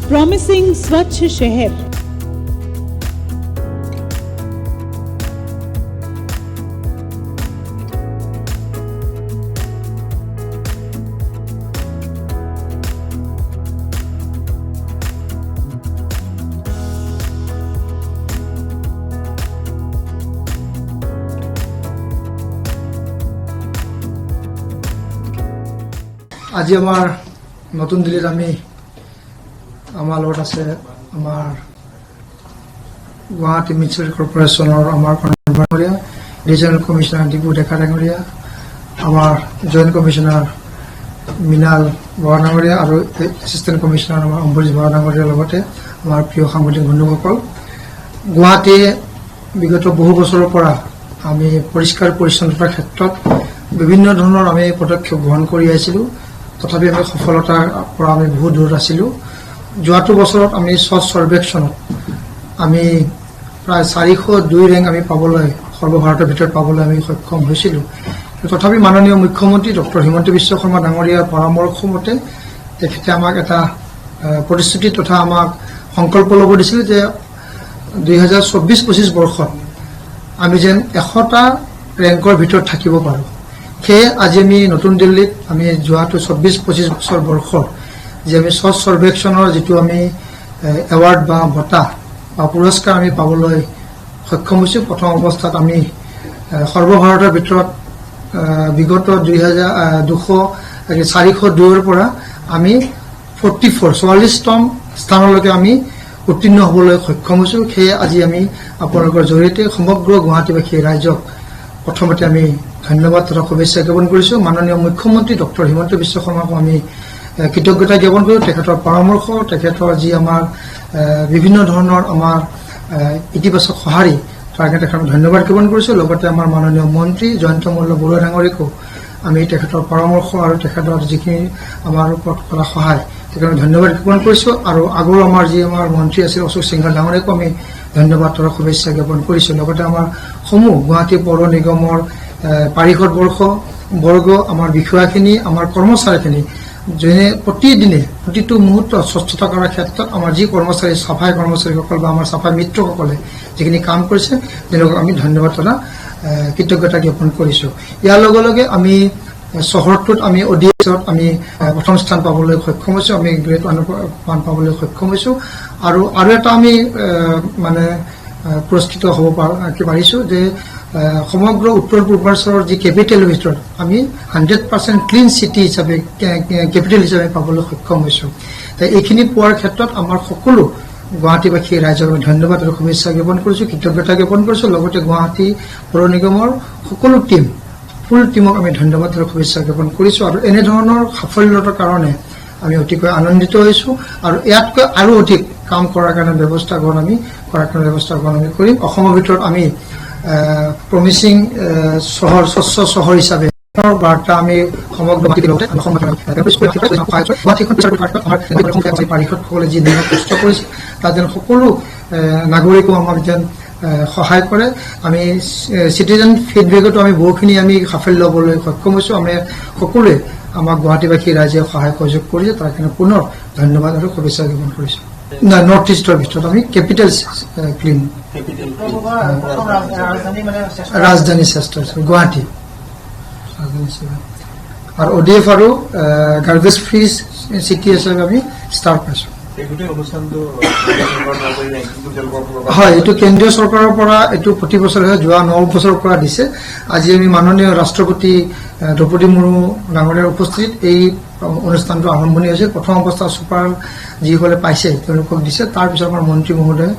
Promising स्वच्छ शहर। আজি আমাৰ নতুন দিল্লিত আমি আমাৰ লগত আছে আমাৰ গুৱাহাটী মিউনিচিপাল কৰ্পোৰেশনেৰ আমাৰ কনভেনৰিয়া ৰিজনাল কমিশনাৰ দীপু ডেকা ডাঙৰিয়া, আমাৰ জয়েন্ট কমিশনাৰ মৃণাল বৰা ডাঙৰিয়া আৰ এসিস্টেন্ট কমিশনাৰ আমাৰ অম্বৰীশ বৰা ডাঙৰিয়াৰ লগতে আমাৰ প্ৰিয় সাংবাদিক বন্ধুসকল, গুৱাহাটী বিগত বহু বছৰৰ পৰা আমি পৰিষ্কাৰ পৰিচ্ছন্নতাৰ ক্ষেত্ৰত বিভিন্ন ধৰণৰ আমি পদক্ষেপ গ্ৰহণ কৰি আহিছিলোঁ। তথাপি আমি সফলতাৰ পৰা আমি বহু দূৰত আছিলোঁ। যোৱাটো বছৰত আমি স্বচ্ছ সৰ্বেক্ষণত আমি প্ৰায় 402 ৰেংক আমি পাবলৈ সৰ্বভাৰতৰ ভিতৰত পাবলৈ আমি সক্ষম হৈছিলোঁ। তথাপি মাননীয় মুখ্যমন্ত্ৰী ডক্টৰ হিমন্ত বিশ্ব শৰ্মা ডাঙৰীয়াৰ পৰামৰ্শ মতে তেখেতে আমাক এটা প্ৰতিশ্ৰুতি তথা আমাক সংকল্প ল'ব দিছিল যে 2024-25 বৰ্ষত আমি যেন 100টা ৰেংকৰ ভিতৰত থাকিব পাৰোঁ। সেয়ে আজি আমি নতুন দিল্লীত আমি যোৱাটো 24-25 বছৰ বৰ্ষৰ যে আমি স্বচ্ছ সৰ্বেক্ষণৰ যিটো আমি এৱাৰ্ড বা বঁটা বা পুৰস্কাৰ আমি পাবলৈ সক্ষম হৈছোঁ। প্ৰথম অৱস্থাত আমি সৰ্বভাৰতৰ ভিতৰত বিগত 402ৰ পৰা আমি 44তম স্থানলৈকে আমি উত্তীৰ্ণ হ'বলৈ সক্ষম হৈছোঁ। সেয়ে আজি আমি আপোনালোকৰ জৰিয়তে সমগ্ৰ গুৱাহাটীবাসী ৰাইজক প্ৰথমতে আমি ধন্যবাদ তথা শুভেচ্ছা জ্ঞাপন কৰিছোঁ। মাননীয় মুখ্যমন্ত্ৰী ডক্টৰ হিমন্ত বিশ্ব শৰ্মাক আমি কৃতজ্ঞতা জ্ঞাপন কৰোঁ। তেখেতৰ পৰামৰ্শ, তেখেতৰ যি আমাৰ বিভিন্ন ধৰণৰ আমাৰ ইতিবাচক সঁহাৰি তাৰ কাৰণে তেখেতক ধন্যবাদ জ্ঞাপন কৰিছোঁ। লগতে আমাৰ মাননীয় মন্ত্ৰী জয়ন্ত মল্ল বৰুৱা ডাঙৰীকো আমি তেখেতৰ পৰামৰ্শ আৰু তেখেতৰ যিখিনি আমাৰ ওপৰত কৰা সহায় তেখেতক ধন্যবাদ জ্ঞাপন কৰিছোঁ। আৰু আগৰ আমাৰ যি আমাৰ মন্ত্ৰী আছিল অশোক সিংঘল ডাঙৰীকো আমি ধন্যবাদ তথা শুভেচ্ছা জ্ঞাপন কৰিছোঁ। লগতে আমাৰ সমূহ গুৱাহাটী পৌৰ নিগমৰ পাৰিষদ বৰ্গ, আমাৰ বিষয়াখিনি, আমাৰ কৰ্মচাৰীখিনি যেনে প্ৰতিদিনে প্ৰতিটো মুহূৰ্তত স্বচ্ছতা কৰাৰ ক্ষেত্ৰত আমাৰ যি কৰ্মচাৰী চাফাই কৰ্মচাৰীসকল বা আমাৰ চাফাই মিত্ৰসকলে যিখিনি কাম কৰিছে তেওঁলোকক আমি ধন্যবাদ তথা কৃতজ্ঞতা জ্ঞাপন কৰিছোঁ। ইয়াৰ লগে লগে আমি চহৰটোত আমি অডিএছত আমি প্ৰথম স্থান পাবলৈ সক্ষম হৈছোঁ, আমি গ্ৰেড 1 পাবলৈ সক্ষম হৈছোঁ। আৰু এটা আমি মানে পুৰস্কৃত হ'ব পাৰিছোঁ যে সমগ্ৰ উত্তৰ পূৰ্বাঞ্চলৰ যি কেপিটেল ভিতৰত আমি 100% ক্লিন চিটি হিচাপে কেপিটেল হিচাপে পাবলৈ সক্ষম হৈছোঁ। এইখিনি পোৱাৰ ক্ষেত্ৰত আমাৰ সকলো গুৱাহাটীবাসী ৰাইজক ধন্যবাদ আৰু শুভেচ্ছা জ্ঞাপন কৰিছোঁ, কৃতজ্ঞতা জ্ঞাপন কৰিছোঁ। লগতে গুৱাহাটী পৌৰ নিগমৰ সকলো ফুল টিমক আমি ধন্যবাদ আৰু শুভেচ্ছা জ্ঞাপন কৰিছোঁ। আৰু এনেধৰণৰ সাফল্যতাৰ কাৰণে আমি অতিকৈ আনন্দিত হৈছোঁ আৰু ইয়াতকৈ আৰু অধিক কাম কৰাৰ কাৰণে ব্যৱস্থা গ্ৰহণ আমি কৰিম। অসমৰ ভিতৰত আমি প্ৰমিচিং চহৰ, স্বচ্ছ চহৰ হিচাপে বাৰ্তা আমি সমগ্ৰ পাৰিষদসকলে যি নিয়ম কষ্ট কৰিছে তাত যেন সকলো নাগৰিকো আমাক যেন সহায় কৰে। আমি চিটিজেন ফিডবেকতো আমি বহুখিনি আমি সাফল্য ল'বলৈ সক্ষম হৈছোঁ। আমি সকলোৱে আমাক গুৱাহাটীবাসী ৰাইজে সহায় সহযোগ কৰিছে, তাৰ কাৰণে পুনৰ ধন্যবাদ আৰু শুভেচ্ছা জ্ঞাপন কৰিছোঁ। নৰ্থ ইষ্টৰ ভিতৰত আমি কেপিটেল ক্লিন ৰাজধানী শ্ৰেষ্ঠ গুৱাহাটী আৰু ODF আৰু গাৰ্বেজ ফ্ৰী চিটি হিচাপে আমি ষ্টাৰ পাইছোঁ। হয়, এইটো কেন্দ্ৰীয় চৰকাৰৰ পৰা এইটো প্ৰতি বছৰে যোৱা 9 বছৰৰ পৰা দিছে। আজি আমি মাননীয় ৰাষ্ট্ৰপতি দ্ৰৌপদী মুৰ্মু ডাঙৰীয়াৰ উপস্থিতিত এই অনুষ্ঠানটো আৰম্ভণি হৈছে। প্ৰথম অৱস্থাত ছুপাৰ যিসকলে পাইছে তেওঁলোকক দিছে, তাৰপিছত আমাৰ মন্ত্ৰী মহোদয়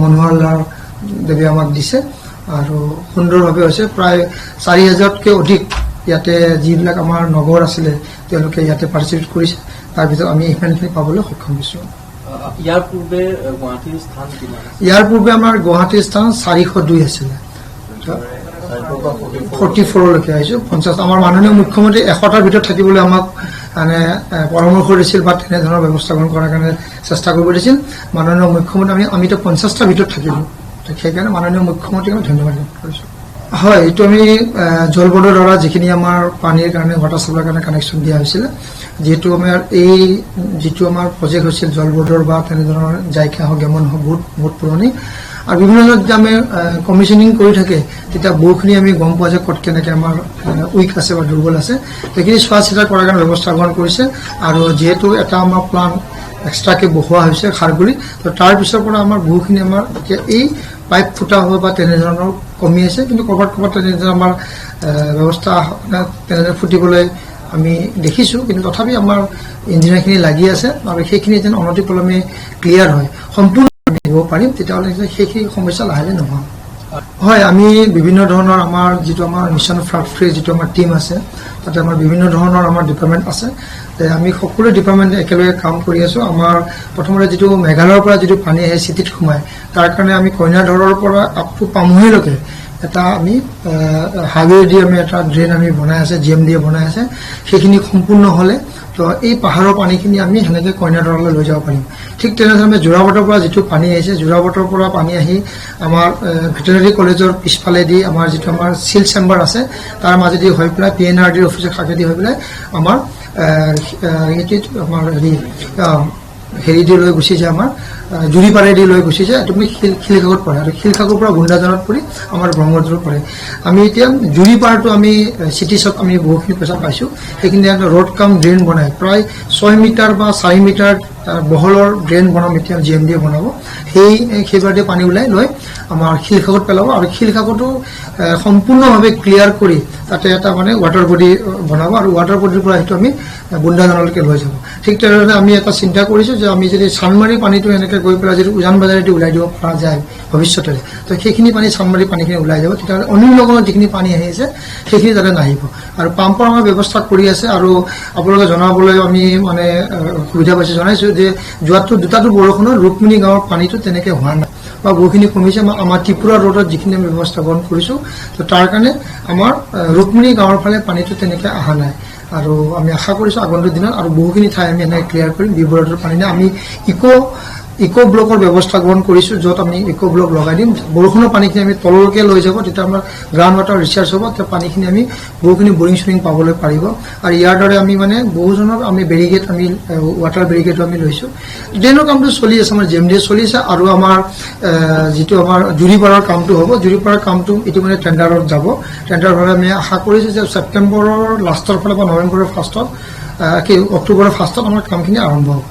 মনোহৰ লাল দেৱে আমাক দিছে আৰু সুন্দৰভাৱে হৈছে। প্ৰায় 4000তকৈ অধিক ইয়াতে যিবিলাক আমাৰ নগৰ আছিলে তেওঁলোকে ইয়াতে পাৰ্টিচিপেট কৰিছে, তাৰ ভিতৰত আমি ইমানখিনি পাবলৈ সক্ষম হৈছোঁ। ইয়াৰ পূৰ্বে আমাৰ গুৱাহাটীৰ স্থান 402 আছিলে, 44লৈকে আহিছোঁ। 50 আমাৰ মাননীয় মুখ্যমন্ত্ৰী 100টাৰ ভিতৰত থাকিবলৈ আমাক মানে পৰামৰ্শ দিছিল বা তেনেধৰণৰ ব্যৱস্থা গ্ৰহণ কৰাৰ কাৰণে চেষ্টা কৰিব দিছিল। মাননীয় মুখ্যমন্ত্ৰী আমিতো 50টাৰ ভিতৰত থাকিলোঁ, সেইকাৰণে মাননীয় মুখ্যমন্ত্ৰীক আমি ধন্যবাদ জ্ঞাপন কৰিছোঁ। হয়, এইটো আমি জল বোৰ্ডৰ দ্বাৰা যিখিনি আমাৰ পানীৰ কাৰণে ৱাটাৰ চাপ্লাইৰ কাৰণে কানেকশ্যন দিয়া হৈছিল, যিহেতু আমাৰ এই যিটো আমাৰ প্ৰজেক্ট হৈছিল জল বোৰ্ডৰ বা তেনেধৰণৰ জাইকা হওক গেমন হওক বহুত পুৰণি, আৰু বিভিন্ন ধৰণৰ যেতিয়া আমি কমিশ্যনিং কৰি থাকে তেতিয়া বহুখিনি আমি গম পোৱা যায় ক'ত কেনেকৈ আমাৰ উইক আছে বা দুৰ্বল আছে, সেইখিনি চোৱা চিতা কৰাৰ কাৰণে ব্যৱস্থা গ্ৰহণ কৰিছে। আৰু যিহেতু এটা আমাৰ প্লান এক্সট্ৰাকৈ বহোৱা হৈছে খাৰগুৰি, তো তাৰ পিছৰ পৰা আমাৰ বহুখিনি আমাৰ এতিয়া এই পাইপ ফুটা হয় বা তেনেধৰণৰ কমি আছে, কিন্তু ক'ৰবাত তেনেধৰণৰ আমাৰ ব্যৱস্থা তেনেদৰে ফুটিবলৈ আমি দেখিছোঁ, কিন্তু তথাপি আমাৰ ইঞ্জিনিয়াৰখিনি লাগি আছে আৰু সেইখিনি যেন অনতিপলমে ক্লিয়াৰ হয়, সম্পূৰ্ণ দিব পাৰিম, তেতিয়াহ'লে সেইখিনি সমস্যা লাহে লাহে নহয়। হয়, আমি বিভিন্ন ধৰণৰ আমাৰ যিটো আমাৰ মিছন ফ্লাড ফ্ৰী যিটো আমাৰ টীম আছে, তাতে আমাৰ বিভিন্ন ধৰণৰ আমাৰ ডিপাৰ্টমেণ্ট আছে, আমি সকলো ডিপাৰ্টমেণ্টে একেলগে কাম কৰি আছোঁ। আমাৰ প্ৰথমতে যিটো মেঘালয়ৰ পৰা যিটো পানী আহে চিটিত সোমায়, তাৰ কাৰণে আমি কইনাধৰৰ পৰা আপ টু পামুহিলৈকে এটা আমি হাইৱেদি আমি এটা ড্ৰেইন আমি বনাই আছে, GMD বনাই আছে, সেইখিনি সম্পূৰ্ণ হ'লে তো এই পাহাৰৰ পানীখিনি আমি সেনেকৈ কইনাধৰলৈ লৈ যাব পাৰিম। ঠিক তেনেধৰণে যোৰাবাটৰ পৰা যিটো পানী আহিছে, যোৰাবাটৰ পৰা পানী আহি আমাৰ ভেটেৰিনেৰী কলেজৰ পিছফালেদি আমাৰ যিটো আমাৰ চিল চেম্বাৰ আছে তাৰ মাজেদি হৈ পেলাই PNRDৰ অফিচৰ কাষেদি হৈ পেলাই আমাৰ আমাৰ হেৰি লৈ গুচি যায়, আমাৰ জুৰিপাৰেদি লৈ গুচি যায়, তুমি শিলখাগত পৰে, আৰু শিলখাগৰ পৰা গুণ্ডাজানত পৰি আমাৰ ব্ৰহ্মপুত্ৰত পৰে। আমি এতিয়া জুৰিপাৰটো আমি চিটিছত আমি বহুখিনি পইচা পাইছোঁ, সেইখিনি ৰোড কাম ড্ৰেইন বনাই প্ৰায় 6 মিটাৰ বা 4 মিটাৰ বহলৰ ড্ৰেইন বনাম এতিয়া GMD বনাব, সেইবাৰতে পানী ওলাই লৈ আমাৰ শিলখাগত পেলাব, আৰু শিলখাগতো সম্পূৰ্ণভাৱে ক্লিয়াৰ কৰি তাতে এটা মানে ৱাটাৰ বডি বনাব, আৰু ৱাটাৰ বডিৰ পৰা সেইটো আমি বুন্দাজানলৈকে লৈ যাব। ঠিক তেনেদৰে আমি এটা চিন্তা কৰিছোঁ যে আমি যদি চানমাৰী পানীটো এনেকৈ গৈ পেলাই যদি উজান বজাৰেদি ওলাই দিব পৰা যায় ভৱিষ্যতে, তো সেইখিনি পানী চানমাৰী পানীখিনি ওলাই যাব, তেতিয়াহ'লে অনিলনগৰত যিখিনি পানী আহিছে সেইখিনি যাতে নাহিব। আৰু পাম্পৰ আমাৰ ব্যৱস্থা কৰি আছে, আৰু আপোনালোকে জনাবলৈ আমি মানে সুবিধা পাইছোঁ, জনাইছোঁ যে যোৱাটো দুটাটো বৰষুণত ৰুক্মিণী গাঁৱৰ পানীটো তেনেকৈ হোৱা নাই বা বহুখিনি কমিছে। আমাৰ ত্ৰিপুৰা ৰোডত যিখিনি আমি ব্যৱস্থা গ্ৰহণ কৰিছোঁ, তো তাৰ কাৰণে আমাৰ ৰুক্মিণী গাঁৱৰ ফালে পানীটো তেনেকৈ অহা নাই, আৰু আমি আশা কৰিছোঁ আগন্তুক দিনত আৰু বহুখিনি ঠাই আমি এনেকৈ ক্লিয়াৰ কৰিম। বিবৰতৰ পানী নাই, আমি ইক' ব্লকৰ ব্যৱস্থা গ্ৰহণ কৰিছোঁ, য'ত আমি ইক' ব্লক লগাই দিম, বৰষুণৰ পানীখিনি আমি তললৈকে লৈ যাব, তেতিয়া আমাৰ গ্ৰাউণ্ড ৱাটাৰ ৰিচাৰ্জ হ'ব, তেতিয়া পানীখিনি আমি বহুখিনি বৰিং চৰিং পাবলৈ পাৰিব। আৰু ইয়াৰ দৰে আমি মানে বহুজনৰ আমি বেৰিকেড আমি ৱাটাৰ বেৰিকেডো আমি লৈছোঁ। ড্ৰেইনৰ কামটো চলি আছে, আমাৰ GMD চলি আছে, আৰু আমাৰ যিটো আমাৰ জুৰিপাৰৰ কামটো হ'ব, জুৰিপাৰৰ কামটো ইতিমধ্যে টেণ্ডাৰত যাব। টেণ্ডাৰৰ ফালে আমি আশা কৰিছোঁ যে ছেপ্টেম্বৰৰ লাষ্টৰ ফালে বা নৱেম্বৰৰ ফাৰ্ষ্টত অক্টোবৰৰ ফাৰ্ষ্টত আমাৰ কামখিনি আৰম্ভ হ'ব।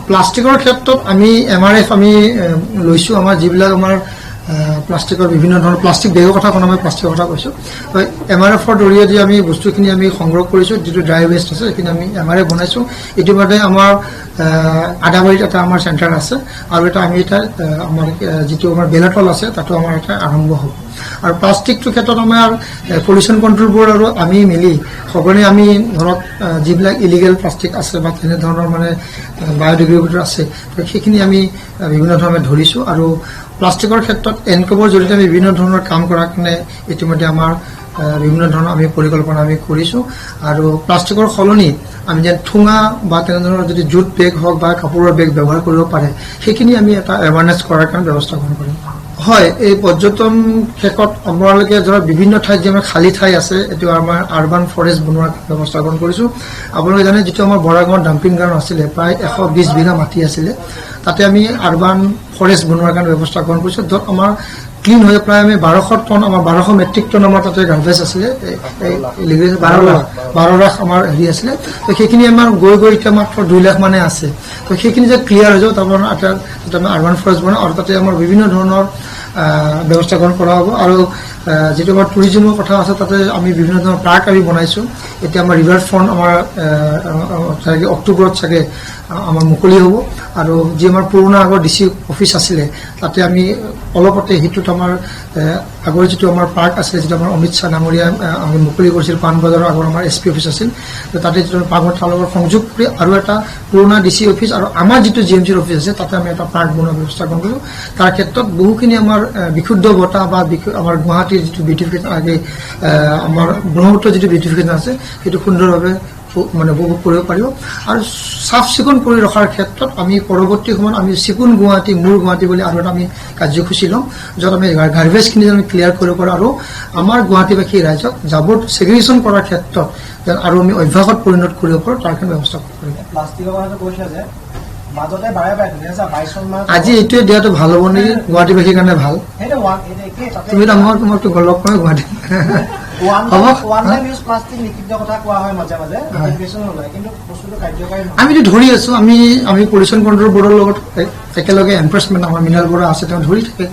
প্লাষ্টিকৰ ক্ষেত্ৰত আমি MRF আমি লৈছোঁ, আমাৰ যিবিলাক আমাৰ প্লাষ্টিকৰ বিভিন্ন ধৰণৰ প্লাষ্টিক বেগৰ কথা কোৱা, মই প্লাষ্টিকৰ কথা কৈছোঁ, MRFৰ জৰিয়তে আমি বস্তুখিনি আমি সংগ্ৰহ কৰিছোঁ, যিটো ড্ৰাই ৱেষ্ট আছে সেইখিনি আমি MRF বনাইছোঁ। ইতিমধ্যে আমাৰ আদাবাৰীত এটা আমাৰ চেণ্টাৰ আছে, আৰু এটা আমি এটা আমাৰ যিটো আমাৰ বেলাতল আছে তাতো আমাৰ এটা আৰম্ভ হ'ব। আৰু প্লাষ্টিকটোৰ ক্ষেত্ৰত আমাৰ পলিউশ্যন কণ্ট্ৰল বৰ্ড আৰু আমি মিলি সঘনে আমি ধৰক যিবিলাক ইলিগেল প্লাষ্টিক আছে বা তেনেধৰণৰ মানে বায়'ডিগ্ৰেডেবল আছে, সেইখিনি আমি বিভিন্ন ধৰণে ধৰিছোঁ। আৰু প্লাষ্টিকৰ ক্ষেত্ৰত এনকমৰ জৰিয়তে আমি বিভিন্ন ধৰণৰ কাম কৰাৰ কাৰণে ইতিমধ্যে আমাৰ বিভিন্ন ধৰণৰ আমি পৰিকল্পনা আমি কৰিছোঁ। আৰু প্লাষ্টিকৰ সলনি আমি যেন ঠোঙা বা তেনেধৰণৰ যদি জুট বেগ হওক বা কাপোৰৰ বেগ ব্যৱহাৰ কৰিব পাৰে, সেইখিনি আমি এটা এৱাৰনেছ কৰাৰ কাৰণে ব্যৱস্থা গ্ৰহণ কৰিম। হয়, এই পৰ্যটন শেষত আপোনালোকে ধৰক বিভিন্ন ঠাইত যে আমাৰ খালী ঠাই আছে, এইটো আমাৰ আৰ্বান ফৰেষ্ট বনোৱাৰ ব্যৱস্থা গ্ৰহণ কৰিছোঁ। আপোনালোকে জানে যিটো আমাৰ বৰাগাঁৱৰ ডাম্পিং গ্ৰাউণ্ড আছিলে, প্ৰায় 120 বিঘা মাটি আছিলে, তাতে আমি আৰ্বান ফৰেষ্ট বনোৱাৰ কাৰণে ব্যৱস্থা গ্ৰহণ কৰিছোঁ, য'ত আমাৰ ক্লিন হৈ প্ৰায় আমি 1200 টন, আমাৰ 1200 মেট্ৰিক টন আমাৰ তাতে গাৰ্বেজ আছিলে, 12 লাখ আমাৰ হেৰি আছিলে, তো সেইখিনি আমাৰ গৈ এতিয়া মাত্ৰ 2 লাখ মানে আছে। তো সেইখিনি যে ক্লিয়াৰ হৈ যাব, তাৰপৰা আমি আৰ্বান ফৰেষ্ট বনাওঁ, আৰু তাতে আমাৰ বিভিন্ন ধৰণৰ ব্যৱস্থা গ্ৰহণ কৰা হ'ব। আৰু যিটো আমাৰ টুৰিজিমৰ কথা আছে, তাতে আমি বিভিন্ন ধৰণৰ পাৰ্ক আমি বনাইছোঁ। এতিয়া আমাৰ ৰিভাৰ ফ্ৰণ্ট আমাৰ চাগে অক্টোবৰত চাগে আমাৰ মুকলি হ'ব, আৰু যি আমাৰ পুৰণা আগৰ DC অফিচ আছিলে তাতে আমি অলপতে সেইটোত আমাৰ আগৰ যিটো আমাৰ পাৰ্ক আছিলে, যিটো আমাৰ অমিত শ্বাহ ডাঙৰীয়া আমি মুকলি কৰিছিল, পাণবজাৰৰ আগৰ আমাৰ SP অফিচ আছিল, তাতে যিটো পাৰ্কৰ তাৰ লগত সংযোগ কৰি আৰু এটা পুৰণা DC অফিচ আৰু আমাৰ যিটো GMCৰ অফিচ আছে তাতে আমি এটা পাৰ্ক বনোৱাৰ ব্যৱস্থা কৰিলোঁ। তাৰ ক্ষেত্ৰত বহুখিনি আমাৰ বিশুদ্ধ বতাহ বা আমাৰ গুৱাহাটীৰ যিটো বিউটিফিকেশ্যন আগে আমাৰ ব্ৰহ্মপুত্ৰৰ যিটো বিউটিফিকেশ্যন আছে সেইটো সুন্দৰভাৱে মানে উপভোগ কৰিব পাৰিব আৰু চাফ চিকুণ কৰি ৰখাৰ ক্ষেত্ৰত আমি পৰৱৰ্তী সময়ত আমি চিকুণ গুৱাহাটী মূৰ গুৱাহাটী বুলি আৰু এটা আমি কাৰ্যসূচী ল'ম য'ত আমি গাৰ্বেজখিনি আমি ক্লিয়াৰ কৰিব পাৰোঁ আৰু আমাৰ গুৱাহাটীবাসী ৰাইজক জাবৰ ছেগ্ৰিগেশ্যন কৰাৰ ক্ষেত্ৰত যেন আৰু আমি অভ্যাসত পৰিণত কৰিব পাৰোঁ তাৰ কাৰণে ব্যৱস্থা কৰিব প্লাষ্টিকৰ কথাটো কৈছে যে মাজতে বাৰে বাৰে 2022 আজি এইটোৱে দিয়াটো ভাল হ'ব নেকি গুৱাহাটীবাসীৰ কাৰণে ভাল তুমি তোমাকতো লগ পাওঁ গুৱাহাটী আমিতো ধৰি আছো আমি পলিউশ্যন কণ্ট্ৰল বৰ্ডৰ লগত একেলগে এনফৰ্চমেণ্ট আমাৰ মৃণাল বৰা আছে তেওঁ ধৰি থাকে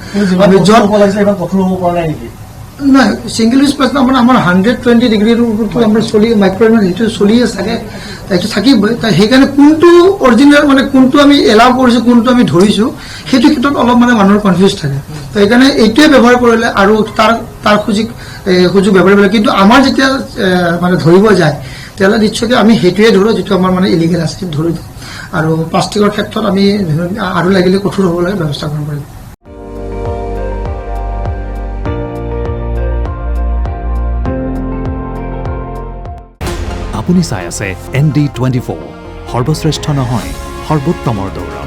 নাই ছিংগল ইউজ প্লাষ্টিক আমাৰ 120 ডিগ্ৰীৰ ওপৰতো আমাৰ চলি মাইক্ৰ'ৱেভ যিটো চলি আছে এইটো থাকিবই সেইকাৰণে কোনটো অৰিজিনেল মানে কোনটো আমি এলাউ কৰিছোঁ কোনটো আমি ধৰিছোঁ সেইটো ক্ষেত্ৰত অলপ মানে মানুহৰ কনফিউজ থাকে তো সেইকাৰণে এইটোৱে ব্যৱহাৰ কৰিলে আৰু তাৰ সুযোগ ব্যৱহাৰ কৰিলে কিন্তু আমাৰ যেতিয়া মানে ধৰিব যায় তেতিয়াহ'লে নিশ্চয়কৈ আমি সেইটোৱে ধৰোঁ যিটো আমাৰ মানে ইলিগেল আছে ধৰি দিওঁ আৰু প্লাষ্টিকৰ ক্ষেত্ৰত আমি আৰু লাগিলে কঠোৰ হ'ব লাগে ব্যৱস্থা কৰিব পাৰিম আপুনি চাই আছে ND24 সৰ্বশ্ৰেষ্ঠ নহয় সৰ্বোত্তমৰ দৌৰ